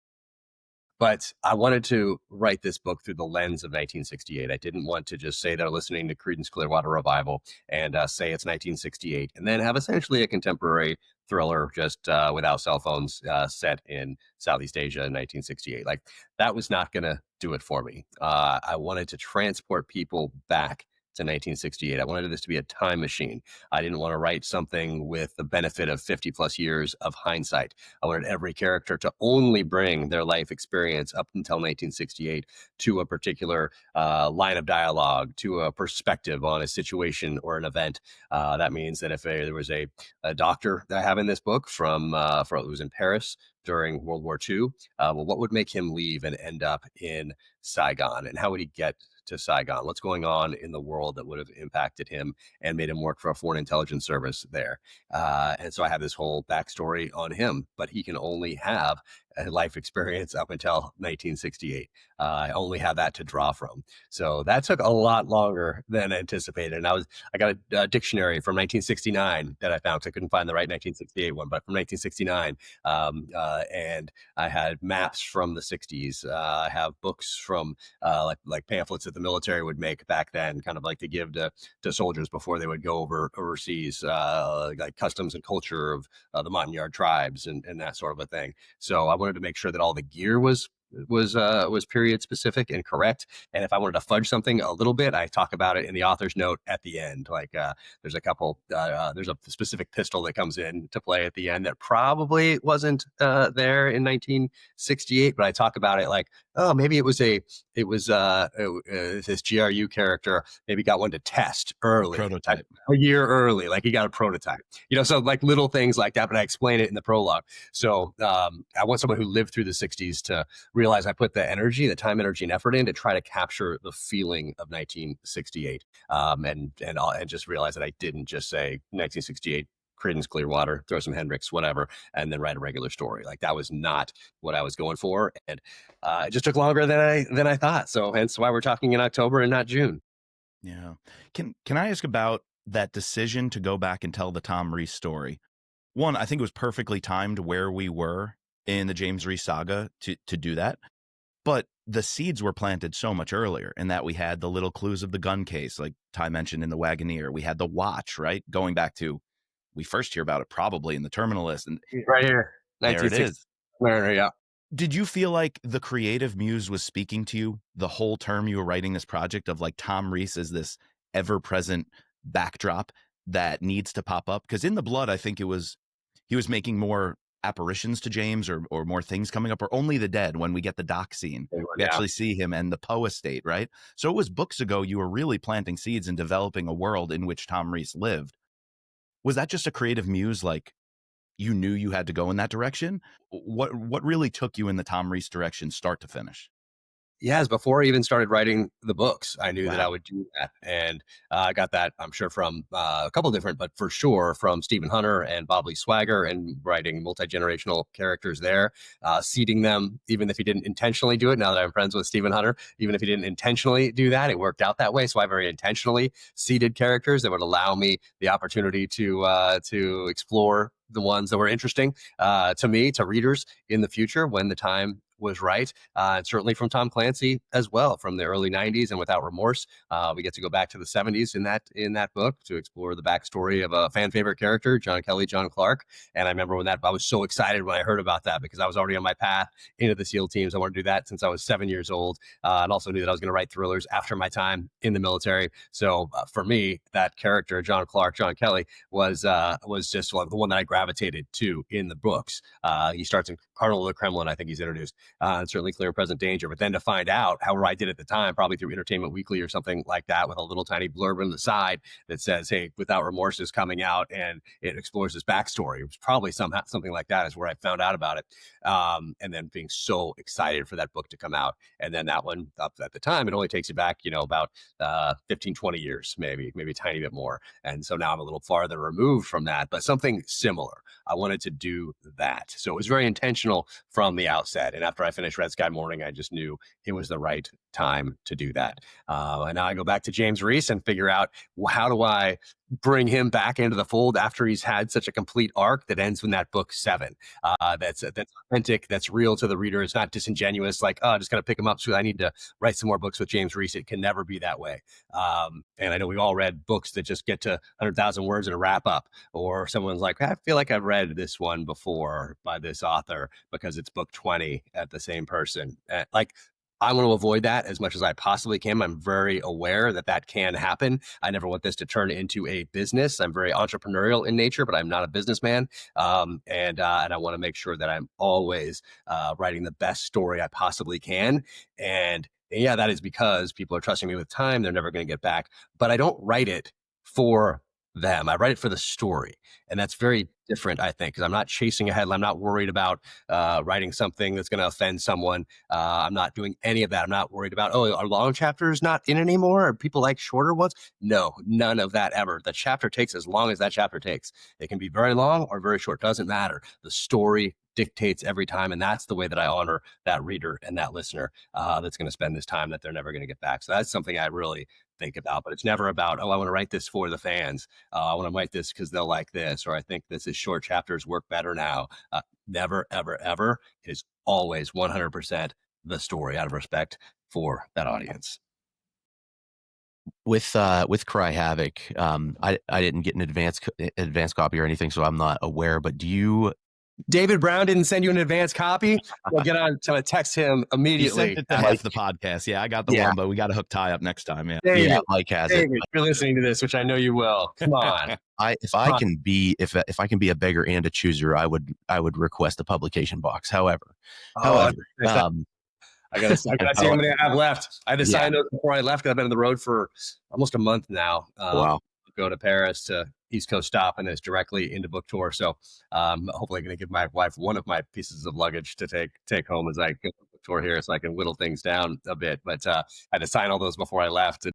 But I wanted to write this book through the lens of 1968. I didn't want to just say they're listening to Creedence Clearwater Revival and say it's 1968 and then have essentially a contemporary thriller just without cell phones set in Southeast Asia in 1968. Like, that was not going to do it for me. I wanted to transport people back to 1968. I wanted this to be a time machine. I didn't want to write something with the benefit of 50 plus years of hindsight. I wanted every character to only bring their life experience up until 1968 to a particular line of dialogue, to a perspective on a situation or an event. That means that if there was a doctor that I have in this book from it was in Paris during World War II, well, what would make him leave and end up in Saigon? And how would he get to Saigon? What's going on in the world that would have impacted him and made him work for a foreign intelligence service there? And so I have this whole backstory on him, but he can only have a life experience up until 1968. I only have that to draw from. So that took a lot longer than anticipated. And I got a dictionary from 1969 that I found, because I couldn't find the right 1968 one, but from 1969. And I had maps from the 60s. I have books from like pamphlets that the military would make back then, kind of like to give to soldiers before they would go overseas, like customs and culture of the Montagnard tribes and that sort of a thing. So I wanted to make sure that all the gear was period specific and correct. And if I wanted to fudge something a little bit, I talk about it in the author's note at the end. Like there's a couple, there's a specific pistol that comes in to play at the end that probably wasn't there in 1968, but I talk about it like, oh, maybe it was this GRU character maybe got one to test early, prototype, a year early, like he got a prototype, so like little things like that, but I explain it in the prologue. So I want someone who lived through the 60s to realize I put the time, energy, and effort in to try to capture the feeling of 1968, and just realize that I didn't just say 1968 Creedence Clearwater, throw some Hendrix, whatever, and then write a regular story. Like, that was not what I was going for, and it just took longer than I thought. So hence why we're talking in October and not June. Yeah. Can I ask about that decision to go back and tell the Tom Rees story? One, I think it was perfectly timed where we were in the James Rees saga to do that. But the seeds were planted so much earlier, in that we had the little clues of the gun case, like Ty mentioned in the Wagoneer. We had the watch, right? Going back to, we first hear about it probably in the Terminal List. And right here, there it is. Yeah. Did you feel like the creative muse was speaking to you the whole term you were writing this project, of like Tom Rees as this ever-present backdrop that needs to pop up? Because in The Blood, I think he was making more apparitions to James, or more things coming up, or Only the Dead, when we get the dock scene. We actually see him and the Poe estate, right? So it was books ago you were really planting seeds and developing a world in which Tom Rees lived. Was that just a creative muse, like you knew you had to go in that direction? What really took you in the Tom Rees direction, start to finish? Yes, before I even started writing the books, I knew Wow. that I would do that. And I got that, I'm sure, from a couple different, but for sure from Stephen Hunter and Bob Lee Swagger, and writing multi-generational characters there, seeding them, even if he didn't intentionally do it. Now that I'm friends with Stephen Hunter, even if he didn't intentionally do that, it worked out that way. So I very intentionally seeded characters that would allow me the opportunity to explore the ones that were interesting to me, to readers in the future when the time was right. And certainly from Tom Clancy as well, from the early 90s and Without Remorse. We get to go back to the 70s in that book to explore the backstory of a fan favorite character, John Kelly, John Clark. And I remember I was so excited when I heard about that, because I was already on my path into the SEAL teams. I wanted to do that since I was 7 years old, and also knew that I was going to write thrillers after my time in the military. So for me, that character, John Clark, John Kelly, was just the one that I gravitated to in the books. He starts in Cardinal of the Kremlin, I think he's introduced. And certainly Clear and Present Danger. But then to find out, however I did at the time, probably through Entertainment Weekly or something like that, with a little tiny blurb on the side that says, hey, Without Remorse is coming out, and it explores his backstory. It was probably something like that is where I found out about it. And then being so excited for that book to come out. And then that one, up at the time, it only takes you back, about 15, 20 years, maybe a tiny bit more. And so now I'm a little farther removed from that, but something similar. I wanted to do that. So it was very intentional from the outset. And after I finished Red Sky Morning, I just knew it was the right time to do that. And now I go back to James Reese and figure out, well, how do I bring him back into the fold after he's had such a complete arc that ends in that book 7. That's authentic, that's real to the reader. It's not disingenuous, like, oh, I'm just going to pick him up, so I need to write some more books with James Reese. It can never be that way. And I know we've all read books that just get to 100,000 words and a wrap up, or someone's like, I feel like I've read this one before by this author because it's book 20 at the same person. I want to avoid that as much as I possibly can. I'm very aware that that can happen. I never want this to turn into a business. I'm very entrepreneurial in nature, but I'm not a businessman. And I want to make sure that I'm always writing the best story I possibly can. And yeah, that is because people are trusting me with time. They're never going to get back. But I don't write it for them. I write it for the story. And that's very different, I think, because I'm not chasing a headline. I'm not worried about writing something that's going to offend someone. I'm not doing any of that. I'm not worried about, are long chapters not in anymore? Are people like shorter ones? No, none of that ever. The chapter takes as long as that chapter takes. It can be very long or very short. Doesn't matter. The story dictates every time. And that's the way that I honor that reader and that listener that's going to spend this time that they're never going to get back. So that's something I really think about, but it's never about, I want to write this for the fans. I want to write this because they'll like this, or I think this is short chapters work better now. Never, ever, ever. It is always 100% the story out of respect for that audience. With Cry Havoc, I didn't get an advance copy or anything, so I'm not aware, but do you... David Brown didn't send you an advance copy? We'll get on to text him immediately. He sent it to Mike, the podcast. Yeah, I got the one, but we got to hook Ty up next time. Yeah, David, Mike has David, it. You're listening to this, which I know you will. Come on. If I can be a beggar and a chooser, I would request a publication box. However, I gotta see how many I have left. I had to sign those before I left. I've been on the road for almost a month now. Wow. Go to Paris to East Coast stop, and it's directly into book tour. So hopefully going to give my wife one of my pieces of luggage to take home as I go to book tour here, so I can whittle things down a bit. But I had to sign all those before I left.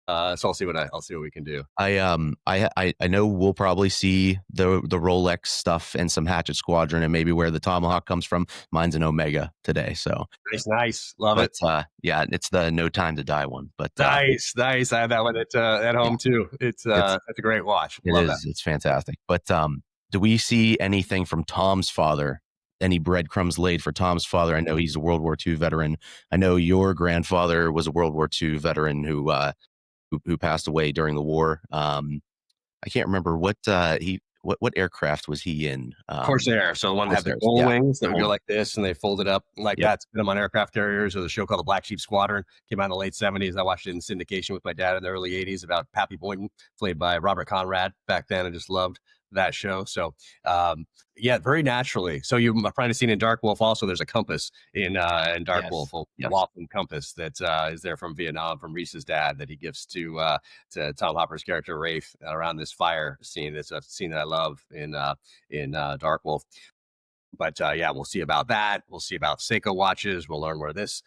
So I'll see what we can do. I know we'll probably see the Rolex stuff and some Hatchet Squadron and maybe where the Tomahawk comes from. Mine's an Omega today, so nice, love it. Yeah, it's the No Time to Die one. But nice. I have that one at home too. It's a great watch. Love that. It's fantastic. But do we see anything from Tom's father? Any breadcrumbs laid for Tom's father? I know he's a World War II veteran. I know your grandfather was a World War II veteran who passed away during the war. I can't remember what aircraft was he in? Corsair. So the one that had the gold wings that would go like this, and they folded up like that. Put them on aircraft carriers. Or the show called The Black Sheep Squadron came out in the late 70s. I watched it in syndication with my dad in the early 80s about Pappy Boynton, played by Robert Conrad back then. I just loved that show. So very naturally. So you probably seen in Dark Wolf also, there's a compass in Dark Wolf, a Waltham compass that is there from Vietnam, from Reese's dad, that he gives to Tom Hopper's character Rafe around this fire scene. It's a scene that I love in Dark Wolf. But we'll see about that. We'll see about Seiko watches. We'll learn where this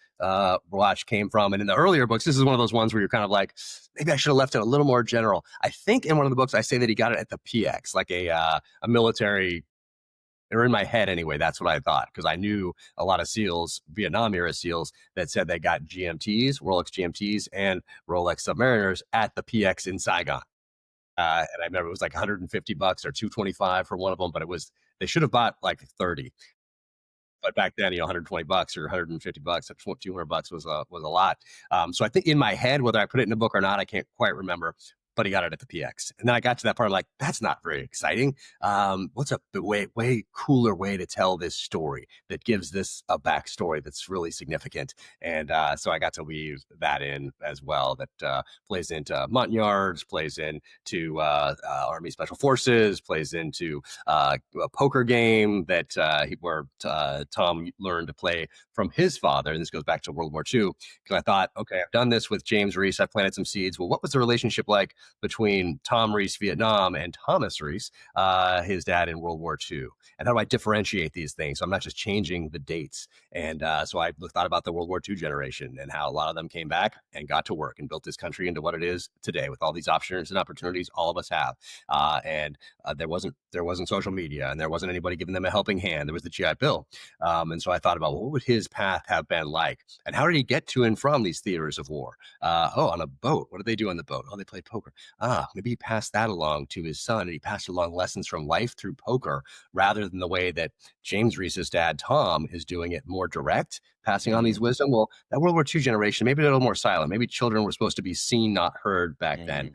watch came from. And in the earlier books, this is one of those ones where you're kind of like, maybe I should have left it a little more general. I think in one of the books, I say that he got it at the PX, like a military, or in my head anyway, that's what I thought. Because I knew a lot of SEALs, Vietnam era SEALs, that said they got GMTs, Rolex GMTs, and Rolex Submariners at the PX in Saigon. And I remember it was like $150 or $225 for one of them, but they should have bought like 30. But back then, $120 or $150, $200 was a lot. So I think in my head, whether I put it in a book or not, I can't quite remember. But he got it at the PX. And then I got to that part, like, that's not very exciting. What's a way cooler way to tell this story that gives this a backstory that's really significant? And so I got to weave that in as well. That plays into Montagnards, plays into Army Special Forces, plays into a poker game that where Tom learned to play from his father. And this goes back to World War II. Because I thought, okay, I've done this with James Reese. I've planted some seeds. Well, what was the relationship like between Tom Reese, Vietnam, and Thomas Reese, his dad in World War II. And how do I differentiate these things? So I'm not just changing the dates. And so I thought about the World War II generation and how a lot of them came back and got to work and built this country into what it is today with all these options and opportunities all of us have. And there wasn't social media, and there wasn't anybody giving them a helping hand. There was the GI Bill. And so I thought about, well, what would his path have been like? And how did he get to and from these theaters of war? On a boat. What did they do on the boat? Oh, they played poker. Maybe he passed that along to his son, and he passed along lessons from life through poker, rather than the way that James Reese's dad, Tom, is doing it more direct, passing on these wisdom. Well, that World War II generation, maybe a little more silent. Maybe children were supposed to be seen, not heard back then.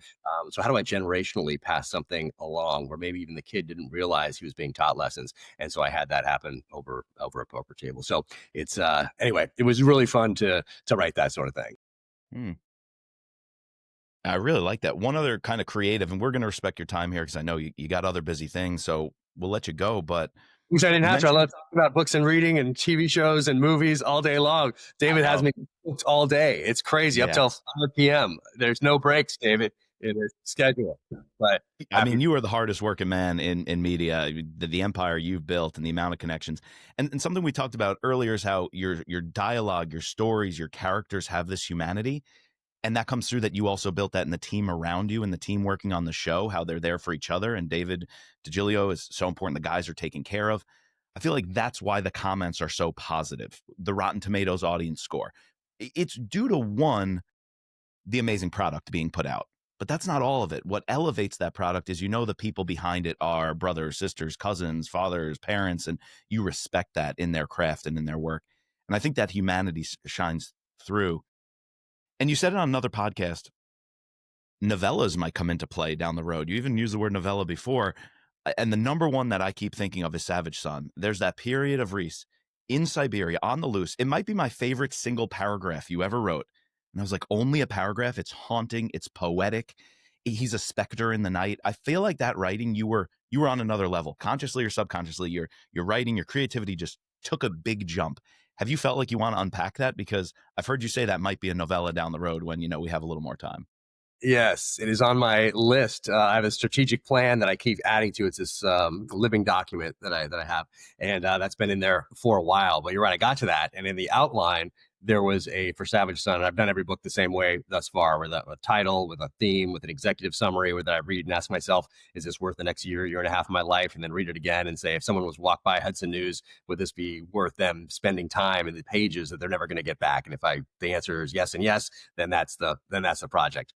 So how do I generationally pass something along where maybe even the kid didn't realize he was being taught lessons? And so I had that happen over a poker table. So it's anyway, it was really fun to write that sort of thing. I really like that. One other kind of creative, and we're going to respect your time here because I know you got other busy things, so we'll let you go. But which I didn't have to. I love talking about books and reading and TV shows and movies all day long. David has me booked all day. It's crazy up till 5 p.m. There's no breaks, David, in his schedule. But I mean, you are the hardest working man in media, the empire you've built and the amount of connections. And something we talked about earlier is how your dialogue, your stories, your characters have this humanity. And that comes through that you also built that in the team around you and the team working on the show, how they're there for each other. And David DiGilio is so important. The guys are taken care of. I feel like that's why the comments are so positive. The Rotten Tomatoes audience score. It's due to, one, the amazing product being put out. But that's not all of it. What elevates that product is, the people behind it are brothers, sisters, cousins, fathers, parents, and you respect that in their craft and in their work. And I think that humanity shines through. And you said it on another podcast, novellas might come into play down the road. You even used the word novella before. And the number one that I keep thinking of is Savage Son. There's that period of Reese in Siberia on the loose. It might be my favorite single paragraph you ever wrote. And I was like, only a paragraph? It's haunting. It's poetic. He's a specter in the night. I feel like that writing, you were on another level, consciously or subconsciously. Your writing, your creativity just took a big jump. Have you felt like you want to unpack that? Because I've heard you say that might be a novella down the road when, we have a little more time. Yes, it is on my list. I have a strategic plan that I keep adding to. It's this living document that I have, and that's been in there for a while. But you're right, I got to that, and in the outline there was for Savage Son. And I've done every book the same way thus far, with a title, with a theme, with an executive summary, where that I read and ask myself, is this worth the next year and a half of my life? And then read it again and say, if someone was walked by Hudson News, would this be worth them spending time in the pages that they're never going to get back? And if the answer is yes and yes, then that's the project.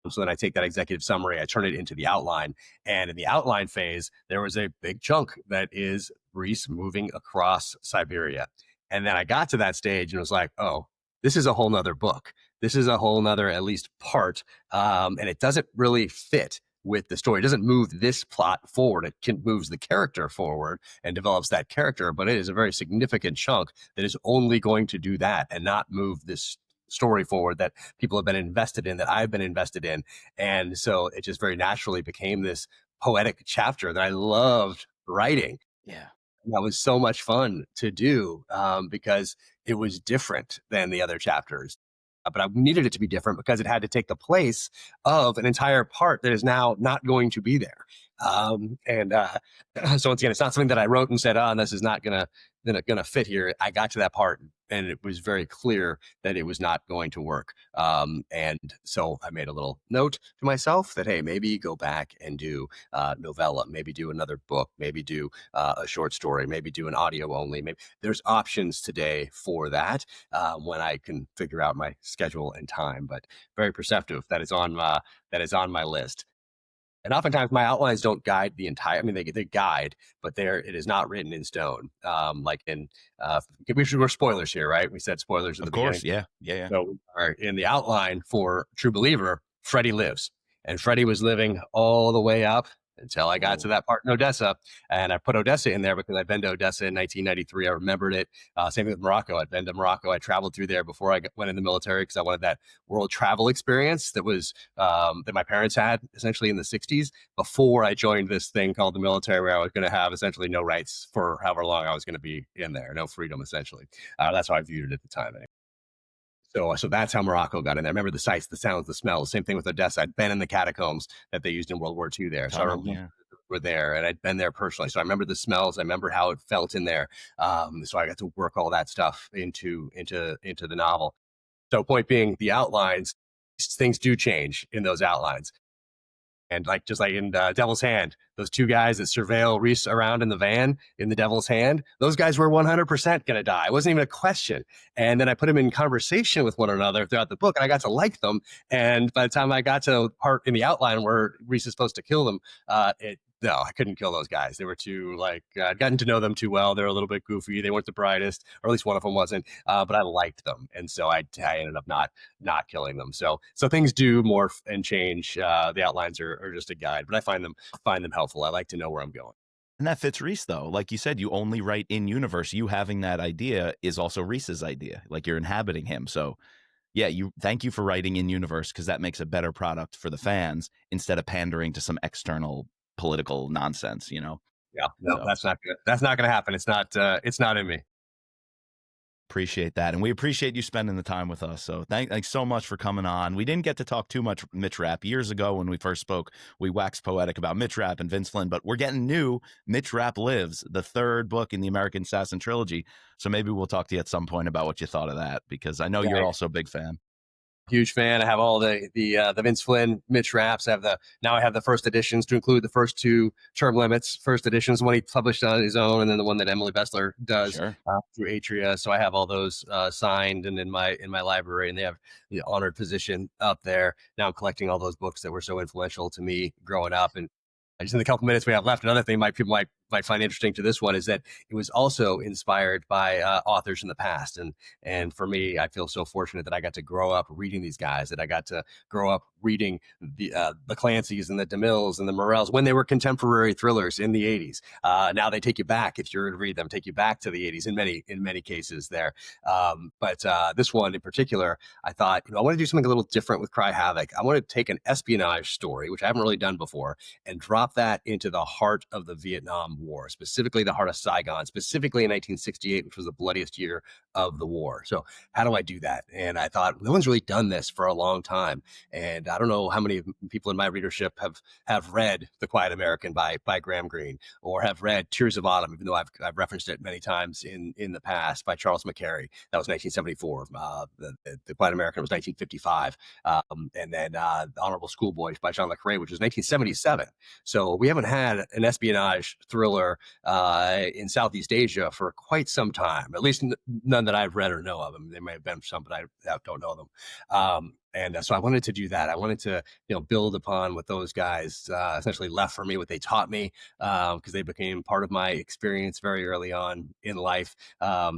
So then I take that executive summary, I turn it into the outline. And in the outline phase, there was a big chunk that is Reese moving across Siberia. And then I got to that stage and was like, oh, this is a whole nother book. This is a whole nother, at least part. And it doesn't really fit with the story. It doesn't move this plot forward. It moves the character forward and develops that character. But it is a very significant chunk that is only going to do that and not move this story forward that people have been invested in, that I've been invested in. And so it just very naturally became this poetic chapter that I loved writing. Yeah. And that was so much fun to do because it was different than the other chapters. But I needed it to be different because it had to take the place of an entire part that is now not going to be there. So once again, it's not something that I wrote and said, this is not gonna fit here. I got to that part and it was very clear that it was not going to work. And so I made a little note to myself that, hey, maybe go back and do novella, maybe do another book, maybe do a short story, maybe do an audio only. Maybe there's options today for that when I can figure out my schedule and time. But very perceptive. That is on my list. And oftentimes my outlines don't guide the entire, I mean, they guide, but it is not written in stone. Like we're spoilers here, right? We said spoilers at the beginning. Of course, yeah. So we are in the outline for True Believer, Freddie lives. And Freddie was living all the way up until I got to that part in Odessa. And I put Odessa in there because I'd been to Odessa in 1993. I remembered it. Same thing with Morocco. I'd been to Morocco. I traveled through there before I went in the military because I wanted that world travel experience that was that my parents had essentially in the 60s before I joined this thing called the military, where I was going to have essentially no rights for however long I was going to be in there, no freedom essentially. That's how I viewed it at the time. Anyway. So that's how Morocco got in there. I remember the sights, the sounds, the smells. Same thing with Odessa. I'd been in the catacombs that they used in World War II there. So I remember were there, and I'd been there personally. So I remember the smells. I remember how it felt in there. So I got to work all that stuff into the novel. So point being, the outlines, things do change in those outlines. And just like in Devil's Hand, those two guys that surveil Reese around in the van in the Devil's Hand, those guys were 100% going to die. It wasn't even a question. And then I put them in conversation with one another throughout the book, and I got to like them. And by the time I got to the part in the outline where Reese is supposed to kill them, no, I couldn't kill those guys. They were too, I'd gotten to know them too well. They were a little bit goofy. They weren't the brightest, or at least one of them wasn't. But I liked them, and so I ended up not killing them. So things do morph and change. The outlines are just a guide, but I find them helpful. I like to know where I'm going. And that fits Reese, though. Like you said, you only write in universe. You having that idea is also Reese's idea. Like, you're inhabiting him. So yeah, thank you for writing in universe, because that makes a better product for the fans instead of pandering to some external political nonsense, Yeah, no, so that's not good. That's not going to happen. It's not in me. Appreciate that. And we appreciate you spending the time with us. So thanks so much for coming on. We didn't get to talk too much Mitch Rapp. Years ago when we first spoke, we waxed poetic about Mitch Rapp and Vince Flynn, but we're getting new Mitch Rapp Lives, the third book in the American Assassin trilogy. So maybe we'll talk to you at some point about what you thought of that, because I know you're also a big fan. Huge fan. I have all the Vince Flynn, Mitch Rapps. I have the first editions to include the first two Term Limits first editions, one he published on his own, and then the one that Emily Bessler does through Atria. So I have all those signed and in my library, and they have the honored position up there. Now I'm collecting all those books that were so influential to me growing up. And just in the couple minutes we have left, another thing people might find interesting to this one is that it was also inspired by authors in the past. And for me, I feel so fortunate that I got to grow up reading these guys, that I got to grow up reading the Clancys and the DeMilles and the Morells when they were contemporary thrillers in the 80s. Now they take you back, if you're to read them, take you back to the 80s in many cases there. But this one in particular, I thought, I want to do something a little different with Cry Havoc. I want to take an espionage story, which I haven't really done before, and drop that into the heart of the Vietnam War, specifically the heart of Saigon, specifically in 1968, which was the bloodiest year of the war. So how do I do that? And I thought, no one's really done this for a long time. And I don't know how many people in my readership have read The Quiet American by Graham Greene, or have read Tears of Autumn, even though I've referenced it many times in the past, by Charles McCary. That was 1974. The Quiet American was 1955. And then The Honorable Schoolboy by John le Carré, which was 1977. So we haven't had an espionage thriller in Southeast Asia for quite some time, at least none that I've read or know of them. There may have been some, but I don't know them. And so I wanted to do that. I wanted to, build upon what those guys essentially left for me, what they taught me, because they became part of my experience very early on in life,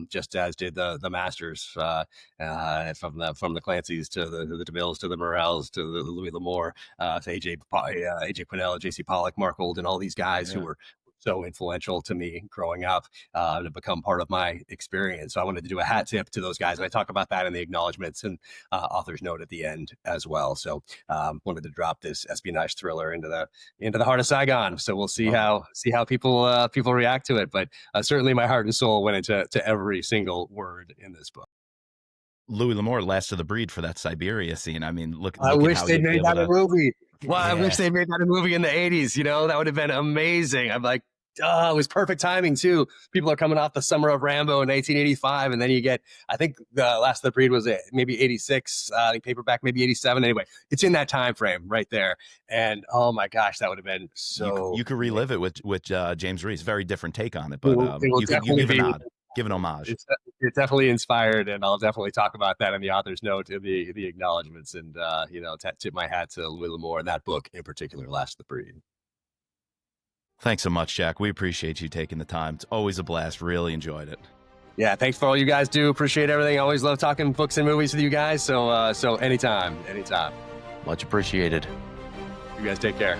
just as did the masters from the Clancys to the DeMilles to the Morells to the Louis L'Amour to AJ Quinnell, J.C. Pollock, Mark Olden, all these guys who were so influential to me growing up, to become part of my experience. So I wanted to do a hat tip to those guys, and I talk about that in the acknowledgments and author's note at the end as well. So wanted to drop this espionage thriller into the heart of Saigon. So we'll see how people react to it. But certainly my heart and soul went into every single word in this book. Louis L'Amour, last of the breed for that Siberia scene. I mean, look I wish they made that a movie. Well, Yeah. I wish they made that a movie in the 80s. That would have been amazing. I'm like, it was perfect timing too. People are coming off the summer of Rambo in 1985, and then you get, I think the Last of the Breed was maybe 86, I think paperback maybe 87. Anyway, it's in that time frame right there. And oh my gosh, that would have been so. You could relive it with James Reese. Very different take on it, but you give a nod, give an homage. It's definitely inspired, and I'll definitely talk about that in the author's note in the acknowledgments, and tip my hat to Louis L'Amour and that book in particular, Last of the Breed. Thanks so much, Jack. We appreciate you taking the time. It's always a blast. Really enjoyed it. Yeah, thanks for all you guys do. Appreciate everything. I always love talking books and movies with you guys. So anytime. Much appreciated. You guys take care.